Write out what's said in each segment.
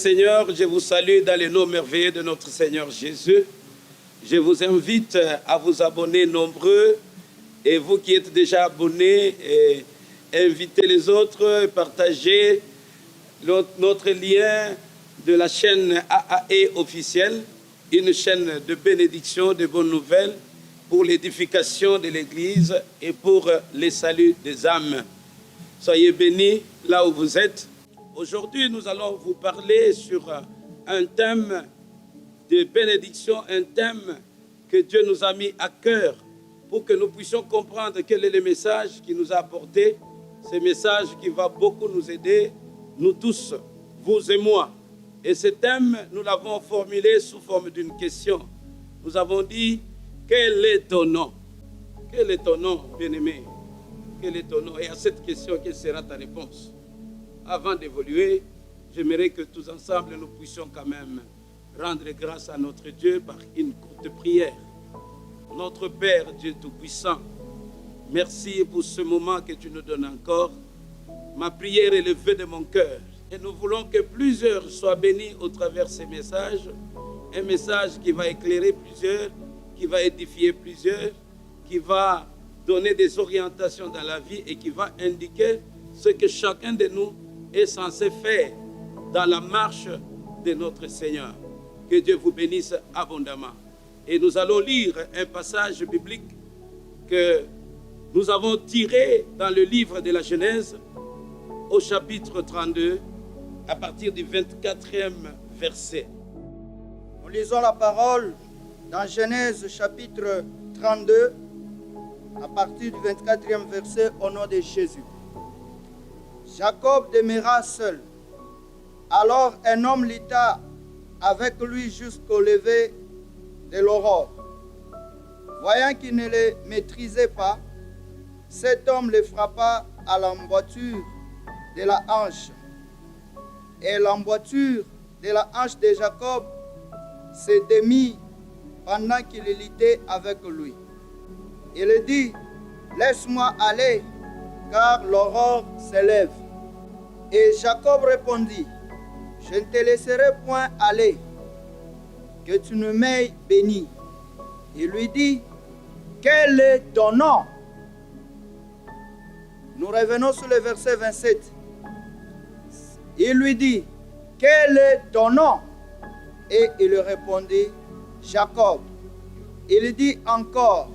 Seigneur, je vous salue dans le nom merveilleux de notre Seigneur Jésus. Je vous invite à vous abonner nombreux et vous qui êtes déjà abonnés, invitez les autres, partagez notre lien de la chaîne AAE officielle, une chaîne de bénédiction, de bonnes nouvelles pour l'édification de l'Église et pour le salut des âmes. Soyez bénis là où vous êtes. Aujourd'hui, nous allons vous parler sur un thème de bénédiction, un thème que Dieu nous a mis à cœur pour que nous puissions comprendre quel est le message qu'il nous a apporté. Ce message qui va beaucoup nous aider, nous tous, vous et moi. Et ce thème, nous l'avons formulé sous forme d'une question. Nous avons dit, quel est ton nom? Quel est ton nom, bien-aimé? Quel est ton nom? Et à cette question, quelle sera ta réponse? Avant d'évoluer, j'aimerais que tous ensemble, nous puissions quand même rendre grâce à notre Dieu par une courte prière. Notre Père, Dieu Tout-Puissant, merci pour ce moment que tu nous donnes encore. Ma prière est levée de mon cœur. Et nous voulons que plusieurs soient bénis au travers de ces messages. Un message qui va éclairer plusieurs, qui va édifier plusieurs, qui va donner des orientations dans la vie et qui va indiquer ce que chacun de nous est censé faire dans la marche de notre Seigneur. Que Dieu vous bénisse abondamment. Et nous allons lire un passage biblique que nous avons tiré dans le livre de la Genèse au chapitre 32 à partir du 24e verset. Nous lisons la parole dans Genèse chapitre 32 à partir du 24e verset au nom de Jésus. Jacob demeura seul. Alors un homme lutta avec lui jusqu'au lever de l'aurore. Voyant qu'il ne le maîtrisait pas, cet homme le frappa à l'emboîture de la hanche. Et l'emboîture de la hanche de Jacob se démit pendant qu'il luttait avec lui. Il dit, laisse-moi aller, car l'aurore s'élève. Et Jacob répondit, je ne te laisserai point aller, que tu ne m'aies béni. Il lui dit, quel est ton nom? Nous revenons sur le verset 27. Il lui dit, quel est ton nom? Et il répondit, Jacob. Il dit encore,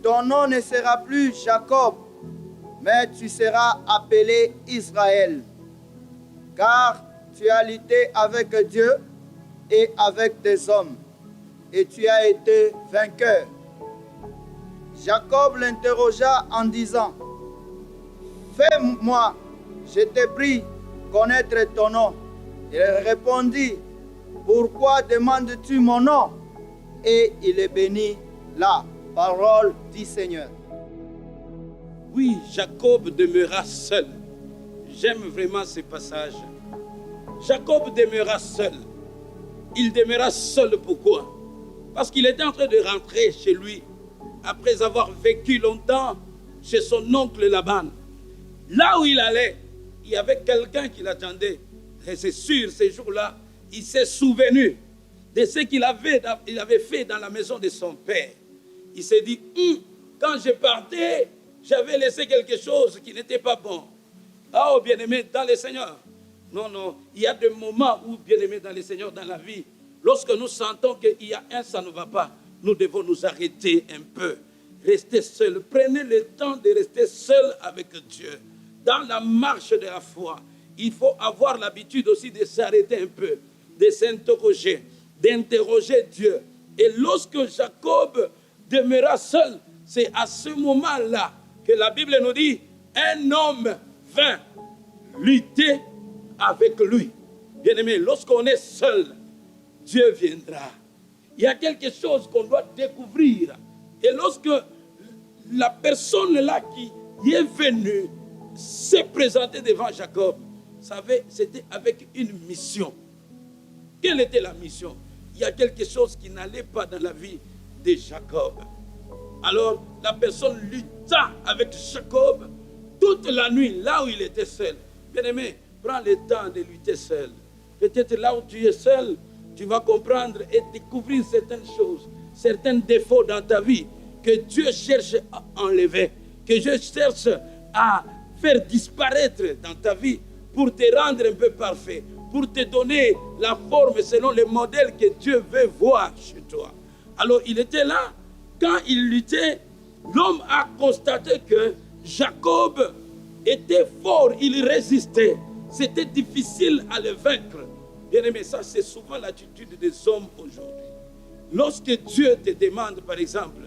ton nom ne sera plus Jacob, mais tu seras appelé Israël, car tu as lutté avec Dieu et avec des hommes, et tu as été vainqueur. Jacob l'interrogea en disant, fais-moi, je te prie, connaître ton nom. Il répondit, pourquoi demandes-tu mon nom? Et il est béni la parole du Seigneur. Oui, Jacob demeura seul. J'aime vraiment ce passage. Jacob demeura seul. Il demeura seul pourquoi? Parce qu'il était en train de rentrer chez lui après avoir vécu longtemps chez son oncle Laban. Là où il allait, il y avait quelqu'un qui l'attendait. Et c'est sûr, ces jours-là, il s'est souvenu de ce qu'il avait fait dans la maison de son père. Il s'est dit, quand je partais, j'avais laissé quelque chose qui n'était pas bon. Oh, bien-aimé, dans le Seigneur. Non, il y a des moments où, bien-aimé, dans le Seigneur, dans la vie, lorsque nous sentons qu'il y a ça ne va pas, nous devons nous arrêter un peu. Rester seul. Prenez le temps de rester seul avec Dieu. Dans la marche de la foi, il faut avoir l'habitude aussi de s'arrêter un peu, de s'interroger, d'interroger Dieu. Et lorsque Jacob demeura seul, c'est à ce moment-là que la Bible nous dit, un homme vint lutter avec lui. Bien-aimé, lorsqu'on est seul, Dieu viendra. Il y a quelque chose qu'on doit découvrir. Et lorsque la personne là qui est venue s'est présentée devant Jacob, vous savez, c'était avec une mission. Quelle était la mission? Il y a quelque chose qui n'allait pas dans la vie de Jacob. Alors, la personne lutta avec Jacob toute la nuit, là où il était seul. Bien-aimé, prends le temps de lutter seul. Peut-être là où tu es seul, tu vas comprendre et découvrir certaines choses, certains défauts dans ta vie que Dieu cherche à enlever, que Dieu cherche à faire disparaître dans ta vie pour te rendre un peu parfait, pour te donner la forme selon le modèle que Dieu veut voir chez toi. Alors il était là, quand il luttait, l'homme a constaté que Jacob était fort, il résistait. C'était difficile à le vaincre. Bien aimé, ça c'est souvent l'attitude des hommes aujourd'hui. Lorsque Dieu te demande, par exemple,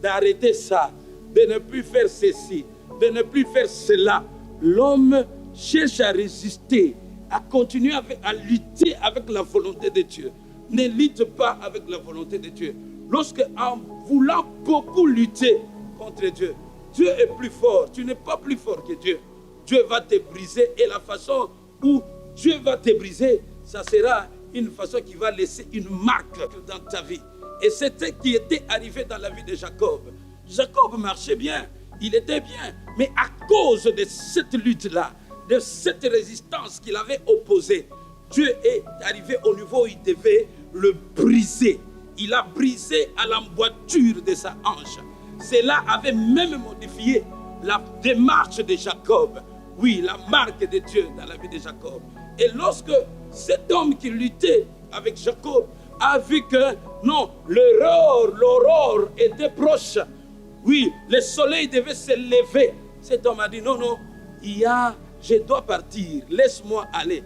d'arrêter ça, de ne plus faire ceci, de ne plus faire cela, l'homme cherche à résister, à continuer à lutter avec la volonté de Dieu. Ne lutte pas avec la volonté de Dieu. Lorsque, en voulant beaucoup lutter contre Dieu, Dieu est plus fort. Tu n'es pas plus fort que Dieu. Dieu va te briser et la façon où Dieu va te briser, ça sera une façon qui va laisser une marque dans ta vie. Et c'était ce qui était arrivé dans la vie de Jacob. Jacob marchait bien, il était bien, mais à cause de cette lutte-là, de cette résistance qu'il avait opposée, Dieu est arrivé au niveau où il devait le briser. Il a brisé à l'emboîture de sa hanche. Cela avait même modifié la démarche de Jacob. Oui, la marque de Dieu dans la vie de Jacob. Et lorsque cet homme qui luttait avec Jacob a vu que non, l'aurore était proche. Oui, le soleil devait se lever. Cet homme a dit non, je dois partir, laisse-moi aller.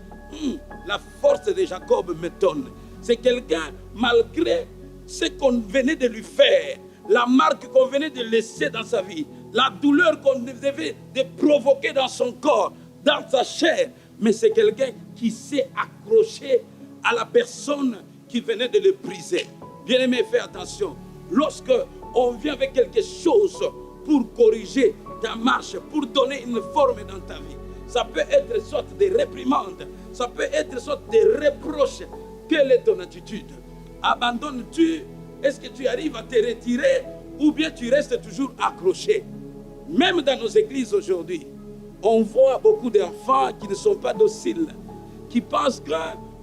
La force de Jacob m'étonne. C'est quelqu'un, malgré ce qu'on venait de lui faire, la marque qu'on venait de laisser dans sa vie, la douleur qu'on devait de provoquer dans son corps, dans sa chair, mais c'est quelqu'un qui s'est accroché à la personne qui venait de le briser. Bien-aimé, fais attention. Lorsque on vient avec quelque chose pour corriger ta marche, pour donner une forme dans ta vie, ça peut être une sorte de réprimande, ça peut être une sorte de reproche. Quelle est ton attitude? Abandonnes-tu? Est-ce que tu arrives à te retirer ou bien tu restes toujours accroché? Même dans nos églises aujourd'hui, on voit beaucoup d'enfants qui ne sont pas dociles, qui pensent que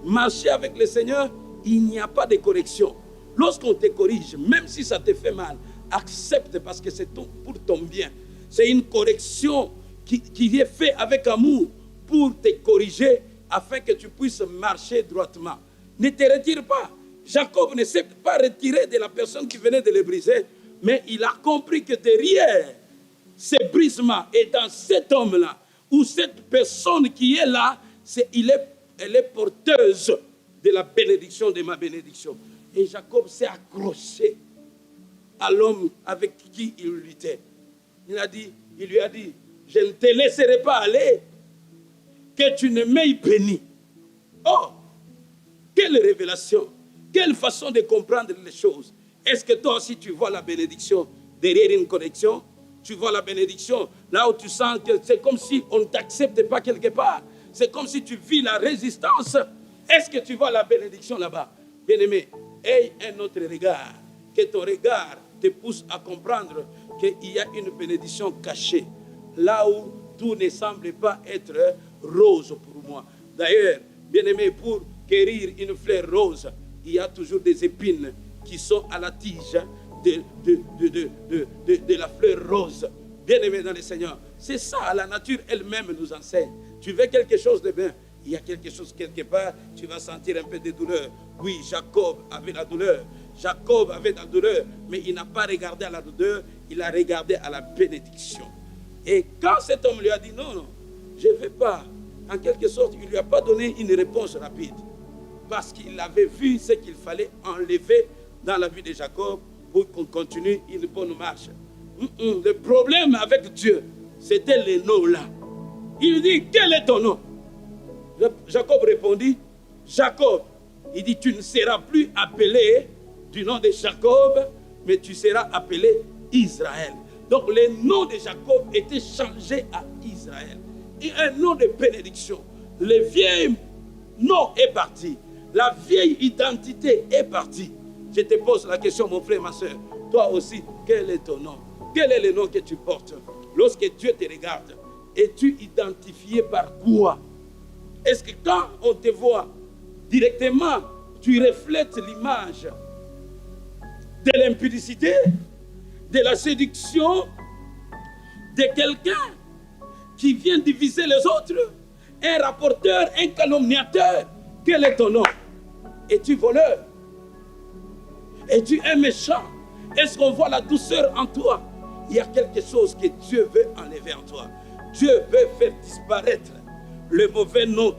marcher avec le Seigneur, il n'y a pas de correction. Lorsqu'on te corrige, même si ça te fait mal, accepte parce que c'est pour ton bien. C'est une correction qui est faite avec amour pour te corriger afin que tu puisses marcher droitement. Ne te retire pas. Jacob ne s'est pas retiré de la personne qui venait de le briser, mais il a compris que derrière ce brisement et dans cet homme-là, ou cette personne qui est là, elle est porteuse de la bénédiction, de ma bénédiction. Et Jacob s'est accroché à l'homme avec qui il luttait. Il lui a dit, je ne te laisserai pas aller, que tu ne m'aies béni. Oh, quelle révélation, quelle façon de comprendre les choses. Est-ce que toi aussi tu vois la bénédiction derrière une connexion? Tu vois la bénédiction là où tu sens que c'est comme si on ne t'accepte pas quelque part. C'est comme si tu vis la résistance. Est-ce que tu vois la bénédiction là-bas? Bien-aimé, aie un autre regard. Que ton regard te pousse à comprendre qu'il y a une bénédiction cachée. Là où tout ne semble pas être rose pour moi. D'ailleurs, bien-aimé, pour guérir une fleur rose, il y a toujours des épines qui sont à la tige de la fleur rose. Bien-aimé dans le Seigneur, c'est ça, la nature elle-même nous enseigne. Tu veux quelque chose de bien, il y a quelque chose quelque part, tu vas sentir un peu de douleur. Oui, Jacob avait la douleur. Jacob avait la douleur, mais il n'a pas regardé à la douleur, il a regardé à la bénédiction. Et quand cet homme lui a dit non, je ne vais pas, en quelque sorte, il ne lui a pas donné une réponse rapide. Parce qu'il avait vu ce qu'il fallait enlever dans la vie de Jacob pour qu'on continue une bonne marche. Le problème avec Dieu, c'était le nom là. Il dit, quel est ton nom? Jacob répondit, Jacob. Il dit, tu ne seras plus appelé du nom de Jacob, mais tu seras appelé Israël. Donc le nom de Jacob était changé à Israël. Et un nom de bénédiction. Le vieil nom est parti. La vieille identité est partie. Je te pose la question, mon frère, ma soeur. Toi aussi, quel est ton nom? Quel est le nom que tu portes? Lorsque Dieu te regarde, es-tu identifié par quoi? Est-ce que quand on te voit directement, tu reflètes l'image de l'impudicité, de la séduction, de quelqu'un qui vient diviser les autres, un rapporteur, un calomniateur. Quel est ton nom? Es-tu voleur? Es-tu un méchant? Est-ce qu'on voit la douceur en toi? Il y a quelque chose que Dieu veut enlever en toi. Dieu veut faire disparaître le mauvais nom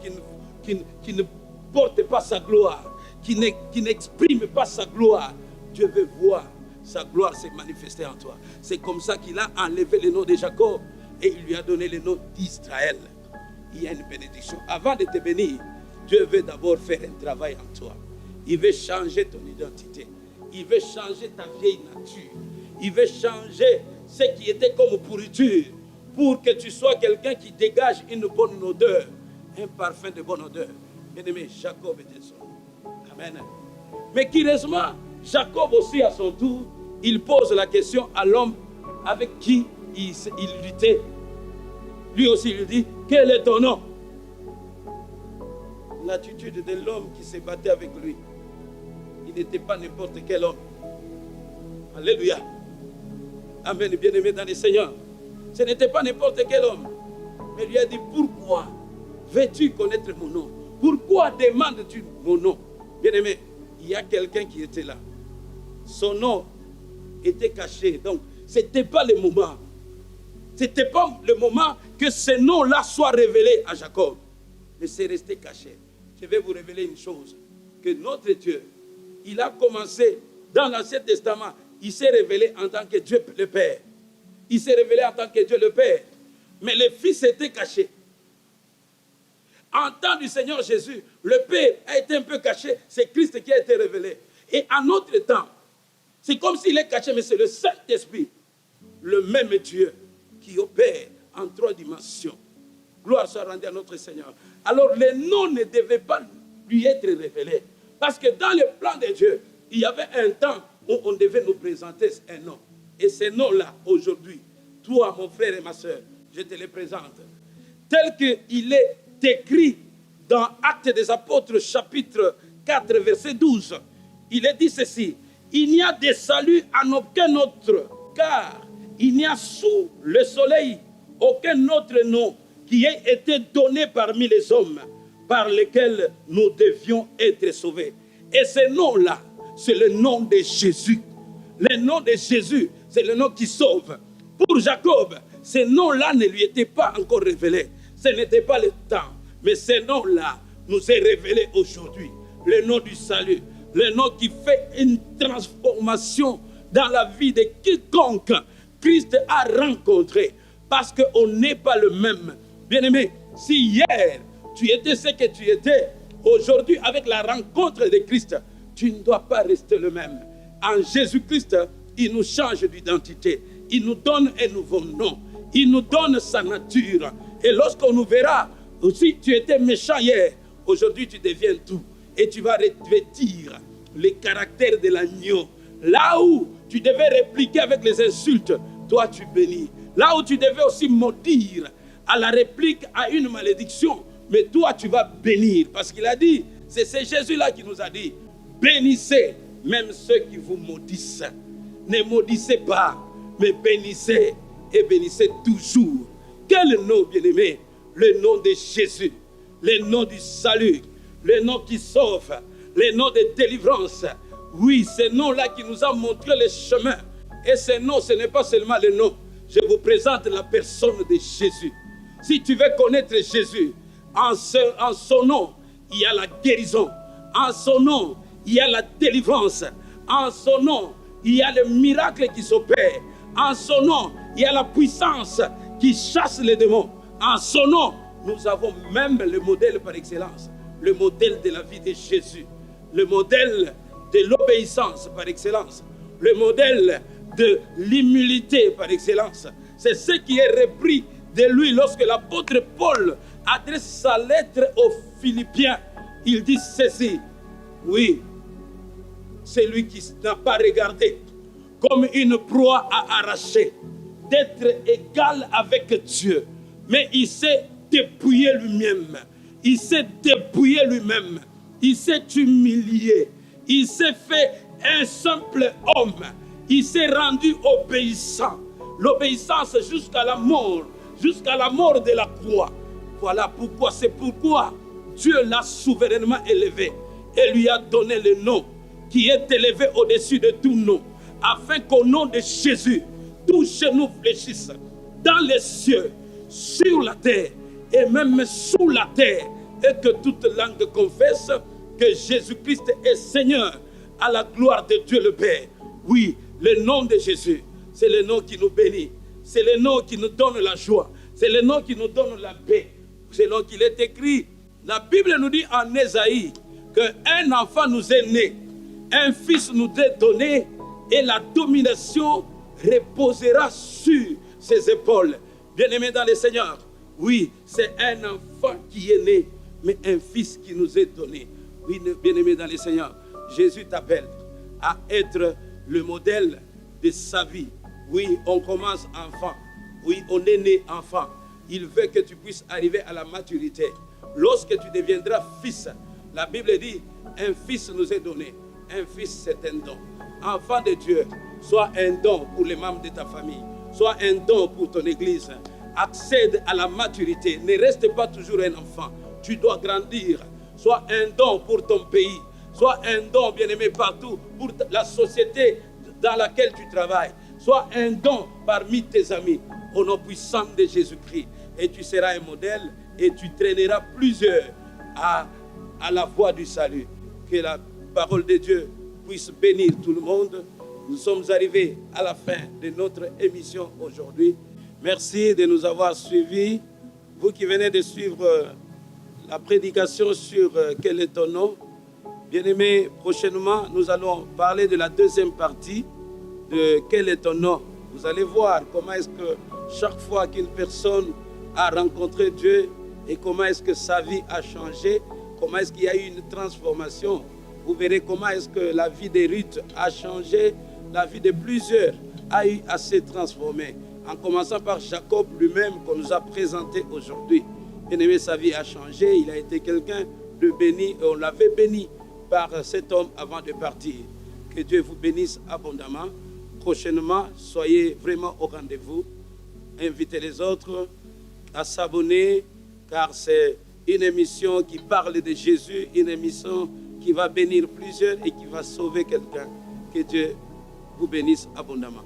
qui ne porte pas sa gloire, qui n'exprime pas sa gloire. Dieu veut voir sa gloire se manifester en toi. C'est comme ça qu'il a enlevé le nom de Jacob et il lui a donné le nom d'Israël. Il y a une bénédiction. Avant de te bénir, Dieu veut d'abord faire un travail en toi. Il veut changer ton identité. Il veut changer ta vieille nature. Il veut changer ce qui était comme pourriture pour que tu sois quelqu'un qui dégage une bonne odeur, un parfum de bonne odeur. Bien-aimé, Jacob était son nom. Amen. Mais curieusement, Jacob aussi à son tour, il pose la question à l'homme avec qui il luttait. Lui aussi, il lui dit, quel est ton nom? L'attitude de l'homme qui se battait avec lui. Il n'était pas n'importe quel homme. Alléluia. Amen, bien-aimé dans le Seigneur. Ce n'était pas n'importe quel homme. Mais il lui a dit, pourquoi veux-tu connaître mon nom? Pourquoi demandes-tu mon nom? Bien-aimé, il y a quelqu'un qui était là. Son nom était caché. Donc, ce n'était pas le moment. Ce n'était pas le moment que ce nom-là soit révélé à Jacob. Mais c'est resté caché. Je vais vous révéler une chose. Que notre Dieu, il a commencé dans l'Ancien Testament. Il s'est révélé en tant que Dieu le Père. Il s'est révélé en tant que Dieu le Père. Mais le Fils était caché. En temps du Seigneur Jésus, le Père a été un peu caché. C'est Christ qui a été révélé. Et en notre temps, c'est comme s'il est caché, mais c'est le Saint-Esprit, le même Dieu qui opère en 3 dimensions. Gloire soit rendue à notre Seigneur. Alors, le nom ne devait pas lui être révélé. Parce que dans le plan de Dieu, il y avait un temps où on devait nous présenter un nom. Et ce nom-là, aujourd'hui, toi, mon frère et ma soeur, je te le présente. Tel qu'il est écrit dans Actes des Apôtres, chapitre 4, verset 12. Il est dit ceci. Il n'y a de salut en aucun autre, car il n'y a sous le soleil aucun autre nom qui ait été donné parmi les hommes par lesquels nous devions être sauvés. Et ce nom-là, c'est le nom de Jésus. Le nom de Jésus, c'est le nom qui sauve. Pour Jacob, ce nom-là ne lui était pas encore révélé. Ce n'était pas le temps. Mais ce nom-là nous est révélé aujourd'hui. Le nom du salut. Le nom qui fait une transformation dans la vie de quiconque Christ a rencontré. Parce qu'on n'est pas le même. Bien-aimé, si hier tu étais ce que tu étais, aujourd'hui avec la rencontre de Christ, tu ne dois pas rester le même. En Jésus-Christ, il nous change d'identité. Il nous donne un nouveau nom. Il nous donne sa nature. Et lorsqu'on nous verra, aussi tu étais méchant hier, aujourd'hui tu deviens tout. Et tu vas revêtir les caractères de l'agneau. Là où tu devais répliquer avec les insultes, toi tu bénis. Là où tu devais aussi maudire à la réplique à une malédiction, mais toi tu vas bénir. Parce qu'il a dit, c'est Jésus-là qui nous a dit, bénissez même ceux qui vous maudissent. Ne maudissez pas, mais bénissez et bénissez toujours. Quel nom, bien-aimé? Le nom de Jésus, le nom du salut, le nom qui sauve, le nom de délivrance. Oui, ce nom-là qui nous a montré le chemin. Et ce nom, ce n'est pas seulement le nom. Je vous présente la personne de Jésus. Si tu veux connaître Jésus, en son nom, il y a la guérison. En son nom, il y a la délivrance. En son nom, il y a le miracle qui s'opère. En son nom, il y a la puissance qui chasse les démons. En son nom, nous avons même le modèle par excellence. Le modèle de la vie de Jésus. Le modèle de l'obéissance par excellence. Le modèle de l'humilité par excellence. C'est ce qui est repris de lui lorsque l'apôtre Paul adresse sa lettre aux Philippiens. Il dit ceci. Oui, c'est lui qui n'a pas regardé comme une proie à arracher, d'être égal avec Dieu. Mais il s'est dépouillé lui-même. Il s'est dépouillé lui-même. il s'est humilié, il s'est fait un simple homme, il s'est rendu obéissant. L'obéissance jusqu'à la mort de la croix. Voilà pourquoi, c'est pourquoi Dieu l'a souverainement élevé et lui a donné le nom qui est élevé au-dessus de tout nom, afin qu'au nom de Jésus, tout genou fléchisse dans les cieux, sur la terre et même sous la terre, et que toute langue confesse que Jésus-Christ est Seigneur, à la gloire de Dieu le Père. Oui, le nom de Jésus, c'est le nom qui nous bénit, c'est le nom qui nous donne la joie, c'est le nom qui nous donne la paix. C'est le nom qu'il est écrit. La Bible nous dit en Ésaïe qu'un enfant nous est né, un fils nous est donné, et la domination reposera sur ses épaules. Bien-aimés dans le Seigneur, oui, c'est un enfant qui est né, mais un fils qui nous est donné. Oui, bien-aimés dans le Seigneur, Jésus t'appelle à être le modèle de sa vie. Oui, on commence enfant. Oui, on est né enfant. Il veut que tu puisses arriver à la maturité. Lorsque tu deviendras fils, la Bible dit, un fils nous est donné. Un fils, c'est un don. Enfant de Dieu, sois un don pour les membres de ta famille. Sois un don pour ton église. Accède à la maturité. Ne reste pas toujours un enfant. Tu dois grandir. Sois un don pour ton pays. Sois un don, bien-aimé, partout pour la société dans laquelle tu travailles. Sois un don parmi tes amis. Au nom puissant de Jésus-Christ. Et tu seras un modèle et tu traîneras plusieurs à la voie du salut. Que la parole de Dieu puisse bénir tout le monde. Nous sommes arrivés à la fin de notre émission aujourd'hui. Merci de nous avoir suivis. Vous qui venez de suivre la prédication sur quel est ton nom. Bien-aimés, prochainement, nous allons parler de la deuxième partie de quel est ton nom. Vous allez voir comment est-ce que chaque fois qu'une personne a rencontré Dieu et comment est-ce que sa vie a changé, comment est-ce qu'il y a eu une transformation. Vous verrez comment est-ce que la vie de Ruth a changé, la vie de plusieurs a eu à se transformer. En commençant par Jacob lui-même qu'on nous a présenté aujourd'hui. Bien-aimé, sa vie a changé, il a été quelqu'un de béni et on l'avait béni par cet homme avant de partir. Que Dieu vous bénisse abondamment. Prochainement, soyez vraiment au rendez-vous. Invitez les autres à s'abonner, car c'est une émission qui parle de Jésus, une émission qui va bénir plusieurs et qui va sauver quelqu'un. Que Dieu vous bénisse abondamment.